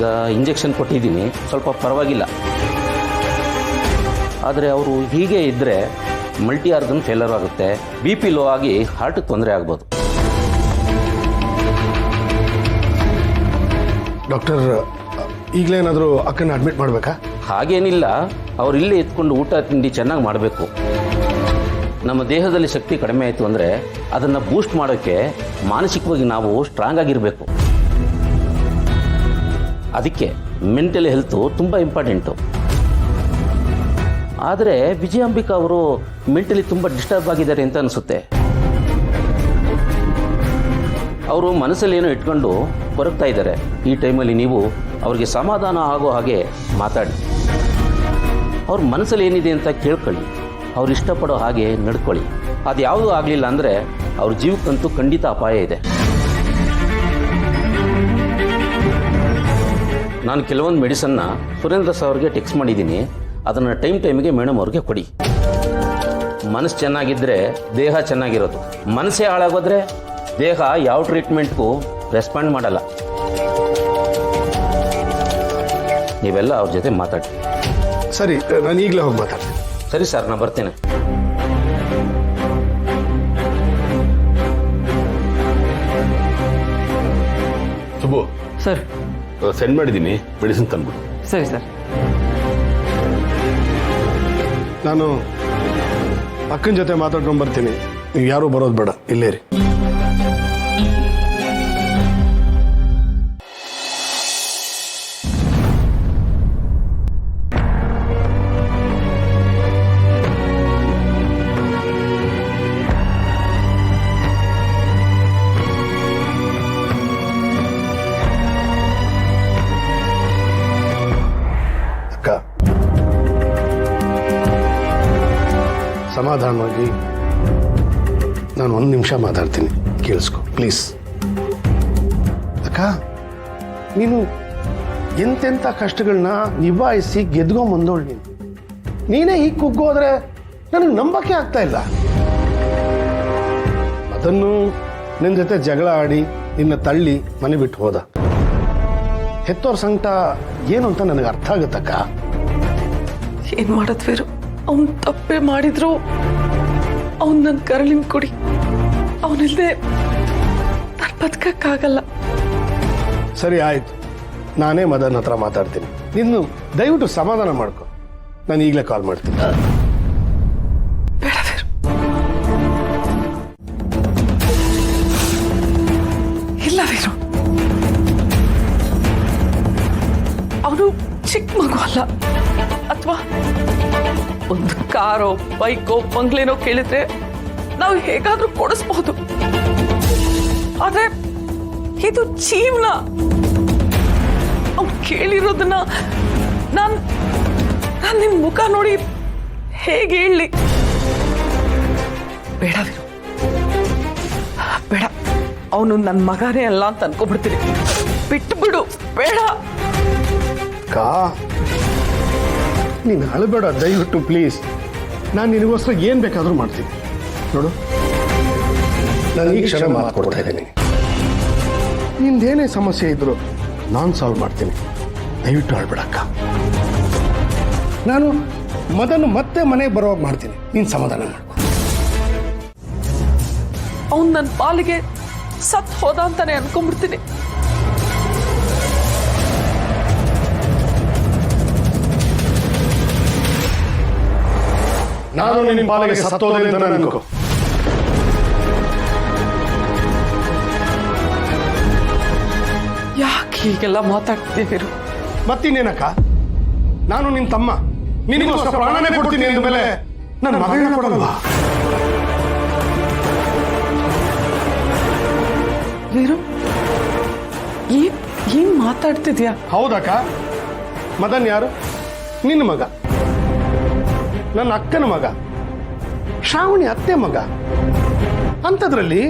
ಈಗ ಇಂಜೆಕ್ಷನ್ ಕೊಟ್ಟಿದ್ದೀನಿ, ಸ್ವಲ್ಪ ಪರವಾಗಿಲ್ಲ. ಆದರೆ ಅವರು ಹೀಗೆ ಇದ್ದರೆ ಮಲ್ಟಿ ಆರ್ಗನ್ ಫೇಲರ್ ಆಗುತ್ತೆ, BP ಲೋ ಆಗಿ ಹಾರ್ಟಿಗೆ ತೊಂದರೆ ಆಗ್ಬೋದು. ಡಾಕ್ಟರ್, ಈಗಲೇನಾದರೂ ಅಕ್ಕನ ಅಡ್ಮಿಟ್ ಮಾಡಬೇಕಾ? ಹಾಗೇನಿಲ್ಲ, ಅವ್ರು ಇಲ್ಲೇ ಎತ್ಕೊಂಡು ಊಟ ತಿಂಡಿ ಚೆನ್ನಾಗಿ ಮಾಡಬೇಕು. ನಮ್ಮ ದೇಹದಲ್ಲಿ ಶಕ್ತಿ ಕಡಿಮೆ ಆಯಿತು ಅಂದರೆ ಅದನ್ನು ಬೂಸ್ಟ್ ಮಾಡೋಕ್ಕೆ ಮಾನಸಿಕವಾಗಿ ನಾವು ಸ್ಟ್ರಾಂಗ್ ಆಗಿರಬೇಕು. ಅದಕ್ಕೆ ಮೆಂಟಲ್ ಹೆಲ್ತು ತುಂಬ ಇಂಪಾರ್ಟೆಂಟು. ಆದರೆ ವಿಜಯಾಂಬಿಕಾ ಅವರು ಮೆಂಟಲಿ ತುಂಬ ಡಿಸ್ಟರ್ಬ್ ಆಗಿದ್ದಾರೆ ಅಂತ ಅನಿಸುತ್ತೆ. ಅವರು ಮನಸ್ಸಲ್ಲಿ ಏನೋ ಇಟ್ಕೊಂಡು ಕೊರಗ್ತಾ ಇದ್ದಾರೆ. ಈ ಟೈಮಲ್ಲಿ ನೀವು ಅವ್ರಿಗೆ ಸಮಾಧಾನ ಆಗೋ ಹಾಗೆ ಮಾತಾಡಿ, ಅವ್ರ ಮನಸ್ಸಲ್ಲಿ ಏನಿದೆ ಅಂತ ಕೇಳ್ಕೊಳ್ಳಿ, ಅವ್ರು ಇಷ್ಟಪಡೋ ಹಾಗೆ ನಡ್ಕೊಳ್ಳಿ. ಅದು ಯಾವುದೂ ಆಗಲಿಲ್ಲ ಅಂದರೆ ಅವ್ರ ಜೀವಕ್ಕಂತೂ ಖಂಡಿತ ಅಪಾಯ ಇದೆ. ನಾನು ಕೆಲವೊಂದು ಮೆಡಿಸನ್ನ ಸುರೇಂದ್ರ ಸರ್ ಅವ್ರಿಗೆ ಟೆಕ್ಸ್ಟ್ ಮಾಡಿದ್ದೀನಿ, ಅದನ್ನು ಟೈಮಿಗೆ ಮೇಡಮ್ ಅವ್ರಿಗೆ ಕೊಡಿ. ಮನಸ್ಸು ಚೆನ್ನಾಗಿದ್ದರೆ ದೇಹ ಚೆನ್ನಾಗಿರೋದು. ಮನಸ್ಸೇ ಹಾಳಾಗೋದ್ರೆ ದೇಹ ಯಾವ ಟ್ರೀಟ್ಮೆಂಟ್ಗೂ ರೆಸ್ಪಾಂಡ್ ಮಾಡಲ್ಲ. ನೀವೆಲ್ಲ ಅವ್ರ ಜೊತೆ ಮಾತಾಡಿ. ಸರಿ, ನಾನು ಈಗಲೇ ಹೋಗಿ ಮಾತಾಡ್ತೀನಿ. ಸರಿ ಸರ್, ನಾನು ಬರ್ತೇನೆ. ಸುಬ್ಬು ಸರ್, ಸೆಂಡ್ ಮಾಡಿದ್ದೀನಿ, ಮೆಡಿಸಿನ್ ತಂದ್ಬಿಡು. ಸರಿ ಸರ್. ನಾನು ಅಕ್ಕನ ಜೊತೆ ಮಾತಾಡ್ಕೊಂಡು ಬರ್ತೀನಿ. ನೀವು ಯಾರೂ ಬರೋದು ಬೇಡ, ಇಲ್ಲೇ ರೀ. ಸಮಾಧಾನವಾಗಿ ನಾನು 1 ನಿಮಿಷ ಮಾತಾಡ್ತೀನಿ, ಕೇಳಿಸ್ಕೊ ಪ್ಲೀಸ್. ಅಕ್ಕ, ನೀನು ಎಂತೆಂಥ ಕಷ್ಟಗಳನ್ನ ನಿಭಾಯಿಸಿ ಗೆದ್ಕೊಂಬಂದೋಳು. ನೀನೇ ಹೀಗೆ ಕುಗ್ಗೋದ್ರೆ ನನಗೆ ನಂಬಕ್ಕೆ ಆಗ್ತಾ ಇಲ್ಲ. ಅದನ್ನು ನಿನ್ನ ಜೊತೆ ಜಗಳ ಆಡಿ ನಿನ್ನ ತಳ್ಳಿ ಮನೆ ಬಿಟ್ಟು ಹೋದ. ಹೆತ್ತೋರ್ ಸಂಕಟ ಏನು ಅಂತ ನನಗೆ ಅರ್ಥ ಆಗುತ್ತಕ್ಕ. ಏನ್ ಮಾಡದ್ವೇರು, ಅವನ್ ತಪ್ಪೇ ಮಾಡಿದ್ರು ಅವನ್ ನನ್ನ ಕರಳಿನ ಕೊಡಿ. ಅವನಿಲ್ದೆ ನಾನು ಬದುಕಕ್ಕಾಗಲ್ಲ. ಸರಿ ಆಯ್ತು, ನಾನೇ ಮದನ್ ಹತ್ರ ಮಾತಾಡ್ತೀನಿ. ನೀನು ದಯವಿಟ್ಟು ಸಮಾಧಾನ ಮಾಡ್ಕೊ. ನಾನು ಈಗಲೇ ಕಾಲ್ ಮಾಡ್ತೀನಿ. ಬೇಡ ವೀರು, ಇಲ್ಲ ವೀರು, ಅವನು ಚಿಕ್ಕ ಮಗು ಅಲ್ಲ. ಅಥವಾ ಒಂದು ಕಾರೋ ಬೈಕೋ ಬಂಗ್ಲೆನೋ ಕೇಳಿದ್ರೆ ನಾವು ಹೇಗಾದ್ರೂ ಕೊಡಿಸ್ಬಹುದು. ಆದ್ರೆ ಇದು ಜೀವನ. ಅವ್ನು ಕೇಳಿರೋದನ್ನ ನಾನು ನಿನ್ ಮುಖ ನೋಡಿ ಹೇಗೆ ಹೇಳಿ? ಬೇಡ ವೀರು, ಬೇಡ. ಅವನು ನನ್ನ ಮಗನೇ ಅಲ್ಲ ಅಂತ ಅನ್ಕೊಬಿಡ್ತೀನಿ. ಬಿಟ್ಟು ಬಿಡು, ಬೇಡ. ನೀನು ಅಳಬೇಡ ದಯವಿಟ್ಟು ಪ್ಲೀಸ್. ನಾನು ನಿನಗೋಸ್ಕರ ಏನು ಬೇಕಾದರೂ ಮಾಡ್ತೀನಿ. ನೋಡು, ನಾನು ಈ ಕ್ಷಣ ಮಾತು ಕೊಡ್ತಾ ಇದ್ದೀನಿ. ನಿಂದೇನೇ ಸಮಸ್ಯೆ ಇದ್ರು ನಾನು ಸಾಲ್ವ್ ಮಾಡ್ತೀನಿ. ದಯವಿಟ್ಟು ಅಳಬೇಡಕ್ಕ. ನಾನು ಮದನ್ನು ಮತ್ತೆ ಮನೆಗೆ ಬರೋವಾಗ ಮಾಡ್ತೀನಿ. ನೀನು ಸಮಾಧಾನ ಮಾಡ್ಕೊ. ಅವನು ನನ್ನ ಪಾಲಿಗೆ ಸತ್ ಹೋದ ಅಂತಾನೆ ಅನ್ಕೊಂಡ್ಬಿಡ್ತೀನಿ. ನಾನು ನಿನ್ನ ಪಾಲಿಗೆ ಸತ್ತೋದೆ ಅಂತ ಅನ್ಕೋ. ಯಾಕೆ ಹೀಗೆಲ್ಲ ಮಾತಾಡ್ತಿದ್ದೀವಿ? ಮತ್ತಿನ್ನೇನಕ್ಕ, ನಾನು ನಿನ್ನ ತಮ್ಮ, ನಿನಗೋಸ್ಕರ ಪ್ರಾಣನೇ ಕೊಡ್ತೀನಿ ಅಂದ ಮೇಲೆ ನನ್ನ ಮಗಳನ್ನ ಕೊಡಲ್ವಾ? ವೀರು, ಏನ್ ಮಾತಾಡ್ತಿದ್ಯಾ? ಹೌದಕ್ಕ, ಮದನ್ ಯಾರು? ನಿನ್ನ ಮಗ, ನನ್ನ ಅಕ್ಕನ ಮಗ, ಶ್ರಾವಣಿ ಅತ್ತೆ ಮಗ. ಅಂಥದ್ರಲ್ಲಿ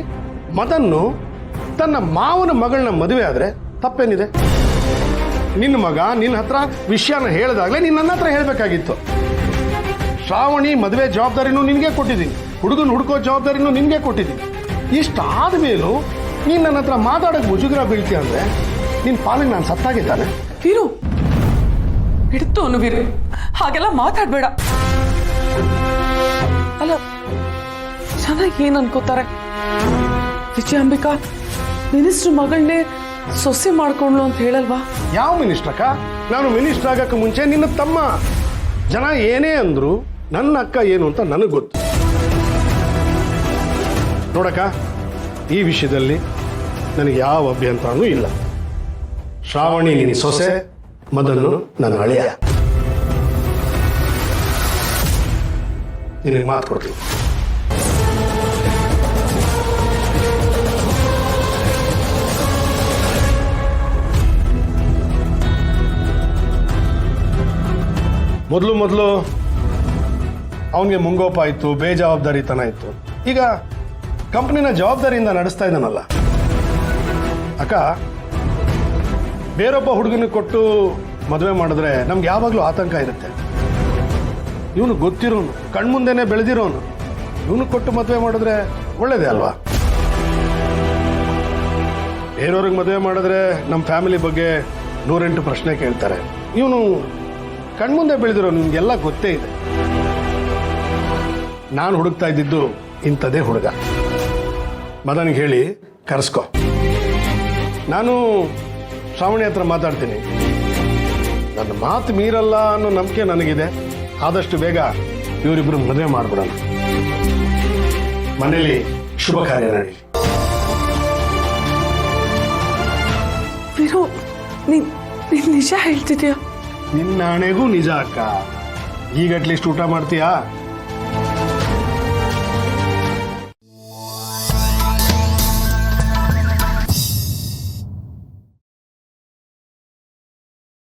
ಮದನ್ನು ತನ್ನ ಮಾವನ ಮಗಳನ್ನ ಮದುವೆ ಆದ್ರೆ ತಪ್ಪೇನಿದೆ? ನಿನ್ನ ಮಗ ನಿನ್ನ ಹತ್ರ ವಿಷಯನ ಹೇಳಿದಾಗಲೇ ನೀನು ನನ್ನ ಹತ್ರ ಹೇಳಬೇಕಾಗಿತ್ತು. ಶ್ರಾವಣಿ ಮದುವೆ ಜವಾಬ್ದಾರಿನೂ ನಿನಗೆ ಕೊಟ್ಟಿದ್ದೀನಿ, ಹುಡುಗನ ಹುಡುಕೋ ಜವಾಬ್ದಾರಿನೂ ನಿನಗೆ ಕೊಟ್ಟಿದ್ದೀನಿ. ಇಷ್ಟಾದ ಮೇಲೂ ನೀನು ನನ್ನ ಹತ್ರ ಮಾತಾಡೋಕೆ ಮುಜುಗರ ಬೀಳ್ತೀಯ ಅಂದರೆ ನಿನ್ನ ಪಾಲಿಗೆ ನಾನು ಸತ್ತಾಗಿದ್ದಾನೆ. ವೀರು ಹಿಡಿತು ಅನ್ನು ವೀರು, ಹಾಗೆಲ್ಲ ಮಾತಾಡ್ಬೇಡ. ಅಲ್ಲ ಜನ ಏನ್ ಅನ್ಕೋತಾರೆ? ವಿಜಯಾಂಬಿಕಾ ಮಿನಿಸ್ಟ್ರ್ ಮಗಳನ್ನೇ ಸೊಸೆ ಮಾಡ್ಕೊಂಡ್ಲು ಅಂತ ಹೇಳಲ್ವಾ? ಯಾವ ಮಿನಿಸ್ಟರ್ ಅಕ್ಕ? ನಾನು ಮಿನಿಸ್ಟರ್ ಆಗಕ್ಕೆ ಮುಂಚೆ ನಿನ್ನ ತಮ್ಮ. ಜನ ಏನೇ ಅಂದ್ರು ನನ್ನ ಅಕ್ಕ ಏನು ಅಂತ ನನಗೆ ಗೊತ್ತು. ನೋಡಕ್ಕ, ಈ ವಿಷಯದಲ್ಲಿ ನನಗೆ ಯಾವ ಅಭ್ಯಂತರನೂ ಇಲ್ಲ. ಶ್ರಾವಣಿ ನಿನ್ನ ಸೊಸೆ, ಮದನ್ನು ನನ್ನ ಅಳಿಯ. ನಿನಗೆ ಮಾತು ಕೊಡ್ತೀನಿ. ಮೊದಲು ಅವನಿಗೆ ಮುಂಗೋಪ ಇತ್ತು, ಬೇಜವಾಬ್ದಾರಿತನ ಇತ್ತು. ಈಗ ಕಂಪ್ನಿನ ಜವಾಬ್ದಾರಿಯಿಂದ ನಡೆಸ್ತಾ ಇದ್ದಾನಲ್ಲ ಅಕ್ಕ. ಬೇರೊಬ್ಬ ಹುಡುಗನಿಗೆ ಕೊಟ್ಟು ಮದುವೆ ಮಾಡಿದ್ರೆ ನಮ್ಗೆ ಯಾವಾಗಲೂ ಆತಂಕ ಇರುತ್ತೆ. ಇವನು ಗೊತ್ತಿರೋನು, ಕಣ್ಮುಂದೆನೆ ಬೆಳೆದಿರೋನು, ಇವನು ಕೊಟ್ಟು ಮದುವೆ ಮಾಡಿದ್ರೆ ಒಳ್ಳೇದೇ ಅಲ್ವಾ? ಬೇರೆಯವ್ರಿಗೆ ಮದುವೆ ಮಾಡಿದ್ರೆ ನಮ್ಮ ಫ್ಯಾಮಿಲಿ ಬಗ್ಗೆ 108 ಪ್ರಶ್ನೆ ಕೇಳ್ತಾರೆ. ಇವನು ಕಣ್ಮುಂದೆ ಬೆಳೆದಿರೋ, ನಿಮ್ಗೆಲ್ಲ ಗೊತ್ತೇ ಇದೆ. ನಾನು ಹುಡುಕ್ತಾ ಇದ್ದಿದ್ದು ಇಂಥದೇ ಹುಡುಗ. ಮದನ್ಗೆ ಹೇಳಿ ಕರೆಸ್ಕೊ. ನಾನು ಶ್ರಾವಣಿ ಹತ್ರ ಮಾತಾಡ್ತೀನಿ. ನನ್ನ ಮಾತು ಮೀರಲ್ಲ ಅನ್ನೋ ನಂಬಿಕೆ ನನಗಿದೆ. ಆದಷ್ಟು ಬೇಗ ಇವರಿಬ್ರು ಮದುವೆ ಮಾಡ್ಬಿಡೋಣ. ಮನೇಲಿ ಶುಭ ಕಾರ್ಯ ನಡೀಲಿ. ವೀರು ನೀನ್ ನಿಜ ಹೇಳ್ತಿದ್ಯಾ? ನಿನ್ನ ಹಣೆಗೂ ನಿಜ ಅಕ್ಕ. ಈಗ ಅಟ್ಲೀಸ್ಟ್ ಊಟ ಮಾಡ್ತೀಯಾ?